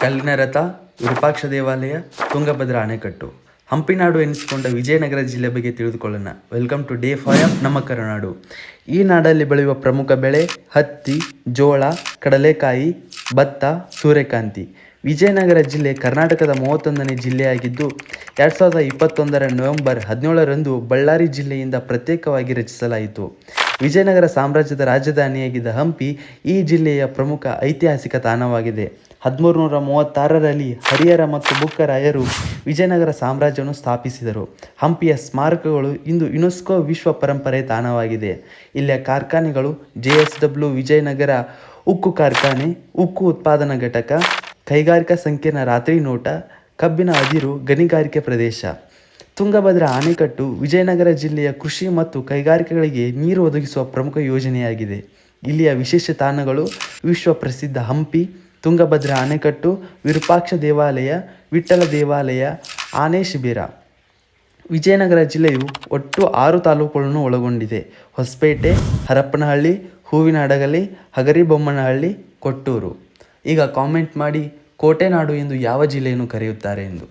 ಕಲ್ಲಿನ ರಥ, ವಿರೂಪಾಕ್ಷ ದೇವಾಲಯ, ತುಂಗಭದ್ರಾ ಅಣೆಕಟ್ಟು. ಹಂಪಿನಾಡು ಎನಿಸಿಕೊಂಡ ವಿಜಯನಗರ ಜಿಲ್ಲೆ ಬಗ್ಗೆ ತಿಳಿದುಕೊಳ್ಳೋಣ. ವೆಲ್ಕಮ್ ಟು ಡೇ 5 ನಮ್ಮ ಕರುನಾಡು. ಈ ನಾಡಲ್ಲಿ ಬೆಳೆಯುವ ಪ್ರಮುಖ ಬೆಳೆ ಹತ್ತಿ, ಜೋಳ, ಕಡಲೆಕಾಯಿ, ಭತ್ತ, ಸೂರ್ಯಕಾಂತಿ. ವಿಜಯನಗರ ಜಿಲ್ಲೆ ಕರ್ನಾಟಕದ 31ನೇ ಜಿಲ್ಲೆಯಾಗಿದ್ದು 2021ರ ನವೆಂಬರ್ 17ರಂದು ಬಳ್ಳಾರಿ ಜಿಲ್ಲೆಯಿಂದ ಪ್ರತ್ಯೇಕವಾಗಿ ರಚಿಸಲಾಯಿತು. ವಿಜಯನಗರ ಸಾಮ್ರಾಜ್ಯದ ರಾಜಧಾನಿಯಾಗಿದ್ದ ಹಂಪಿ ಈ ಜಿಲ್ಲೆಯ ಪ್ರಮುಖ ಐತಿಹಾಸಿಕ ತಾಣವಾಗಿದೆ. 1336ರಲ್ಲಿ ಹರಿಹರ ಮತ್ತು ಬುಕ್ಕರಾಯರು ವಿಜಯನಗರ ಸಾಮ್ರಾಜ್ಯವನ್ನು ಸ್ಥಾಪಿಸಿದರು. ಹಂಪಿಯ ಸ್ಮಾರಕಗಳು ಇಂದು ಯುನೆಸ್ಕೋ ವಿಶ್ವ ಪರಂಪರೆ ತಾಣವಾಗಿದೆ. ಇಲ್ಲಿಯ ಕಾರ್ಖಾನೆಗಳು JSW ವಿಜಯನಗರ ಉಕ್ಕು ಕಾರ್ಖಾನೆ, ಉಕ್ಕು ಉತ್ಪಾದನಾ ಘಟಕ, ಕೈಗಾರಿಕಾ ಸಂಕೀರ್ಣ ರಾತ್ರಿ ನೋಟ, ಕಬ್ಬಿನ ಅದಿರು ಗಣಿಗಾರಿಕೆ ಪ್ರದೇಶ. ತುಂಗಭದ್ರಾ ಅಣೆಕಟ್ಟು ವಿಜಯನಗರ ಜಿಲ್ಲೆಯ ಕೃಷಿ ಮತ್ತು ಕೈಗಾರಿಕೆಗಳಿಗೆ ನೀರು ಒದಗಿಸುವ ಪ್ರಮುಖ ಯೋಜನೆಯಾಗಿದೆ. ಇಲ್ಲಿಯ ವಿಶೇಷ ತಾಣಗಳು ವಿಶ್ವ ಪ್ರಸಿದ್ಧ ಹಂಪಿ, ತುಂಗಭದ್ರಾ ಅಣೆಕಟ್ಟು, ವಿರೂಪಾಕ್ಷ ದೇವಾಲಯ, ವಿಠ್ಠಲ ದೇವಾಲಯ, ಆನೆ ಶಿಬಿರ. ವಿಜಯನಗರ ಜಿಲ್ಲೆಯು ಒಟ್ಟು 6 ತಾಲೂಕುಗಳನ್ನು ಒಳಗೊಂಡಿದೆ. ಹೊಸಪೇಟೆ, ಹರಪನಹಳ್ಳಿ, ಹೂವಿನಹಡಗಲಿ, ಹಗರಿಬೊಮ್ಮನಹಳ್ಳಿ, ಕೊಟ್ಟೂರು. ಈಗ ಕಾಮೆಂಟ್ ಮಾಡಿ ಕೋಟೆನಾಡು ಎಂದು ಯಾವ ಜಿಲ್ಲೆಯನ್ನು ಕರೆಯುತ್ತಾರೆ ಎಂದು.